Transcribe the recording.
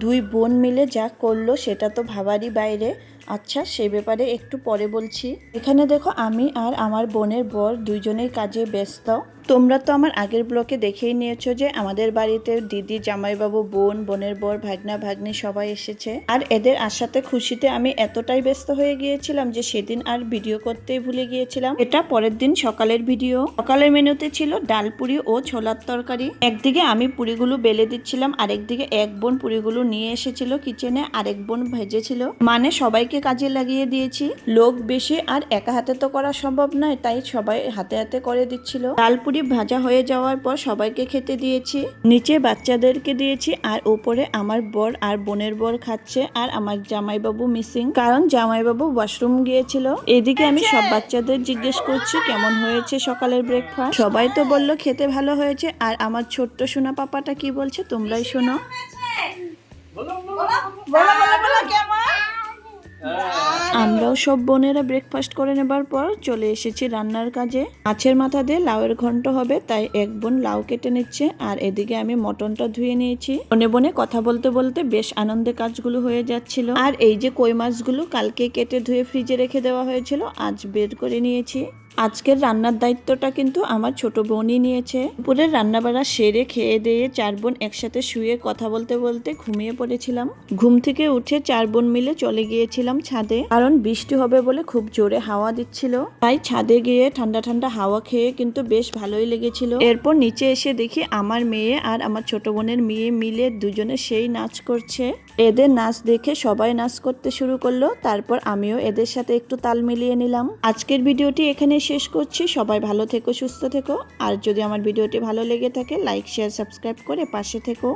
দুই বোন মিলে যা করলো সেটা তো ভাবারই বাইরে। আচ্ছা, সে ব্যাপারে একটু পরে বলছি। এখানে দেখো আমি আর আমার বোনের বর দুইজনেই কাজে ব্যস্ত। তোমরা তো আমার আগের ব্লকে দেখেই নিয়েছো যে আমাদের বাড়িতে দিদি, জামাইবাবু, বোন, বোনের বর, ভাগনা ভাগ্নি সবাই এসেছে। আর এদের আসাতে খুশিতে আমি এতটাই ব্যস্ত হয়ে গিয়েছিলাম যে সেদিন আর ভিডিও করতেই ভুলে গিয়েছিলাম। এটা পরের দিন সকালের ভিডিও। সকালের মেনুতে ছিল ডাল পুরি ও ছোলার তরকারি। একদিকে আমি পুরিগুলো বেলে দিচ্ছিলাম, আরেকদিকে এক বোন পুরিগুলো নিয়ে এসেছিল কিচেনে, আরেক বোন ভেজেছিল। মানে সবাইকে কাজে লাগিয়ে দিয়েছি। লোক বেশি আর একা হাতে তো করা সম্ভব নয়, তাই সবাই হাতে হাতে করে দিচ্ছিল। ডাল পুরি ভাজা হয়ে যাওয়ার পর সবাইকে খেতে দিয়েছি, নিচে বাচ্চাদেরকে দিয়েছি, আর উপরে আমার বর আর বোনের বর খাচ্ছে। আর আমার জামাইবাবু মিসিং, কারণ জামাইবাবু ওয়াশরুম গিয়েছিল। এদিকে আমি সব বাচ্চাদের জিজ্ঞেস করছি কেমন হয়েছে সকালের ব্রেকফাস্ট। সবাই তো বললো খেতে ভালো হয়েছে। আর আমার ছোট্ট সোনা পাপাটা কি বলছে তোমরাই শোনো। আমরাও সব বোনেরা ব্রেকফাস্ট করে নেবার পর চলে এসেছি রান্নার কাজে। মাছের মাথা দিয়ে লাউয়ের ঘন্ট হবে, তাই এক বোন লাউ কেটে নিচ্ছে, আর এদিকে আমি মটনটা ধুয়ে নিয়েছি। বনে বনে কথা বলতে বলতে বেশ আনন্দে কাজগুলো হয়ে যাচ্ছিল। আর এই যে কই মাছগুলো কালকে কেটে ধুয়ে ফ্রিজে রেখে দেওয়া হয়েছিল, আজ বের করে নিয়েছি। আজকের রান্নার দায়িত্বটা কিন্তু আমার ছোট বোনই নিয়েছে। দুপুরের রান্নাবাড়া সেরে খেয়ে দিয়ে চার বোন একসাথে শুয়ে কথা বলতে বলতে ঘুমিয়ে পড়েছিলাম। ঘুম থেকে উঠে চার বোন মিলে চলে গিয়েছিলাম ছাদে, কারণ বৃষ্টি হবে বলে খুব জোরে হাওয়া দিচ্ছিল। তাই ছাদে গিয়ে ঠান্ডা ঠান্ডা হাওয়া খেয়ে কিন্তু বেশ ভালোই লেগেছিল। এরপর নিচে এসে দেখি আমার মেয়ে আর আমার ছোট বোনের মেয়ে মিলে দুজনে সেই নাচ করছে। এদের নাচ দেখে সবাই নাচ করতে শুরু করলো। তারপর আমিও এদের সাথে একটু তাল মিলিয়ে নিলাম। আজকের ভিডিওটি এখানে শেষ করছি। সবাই ভালো থেকো, সুস্থ থেকো। আর যদি আমার ভিডিওটি ভালো লেগে থাকে লাইক, শেয়ার, সাবস্ক্রাইব করে পাশে থেকো।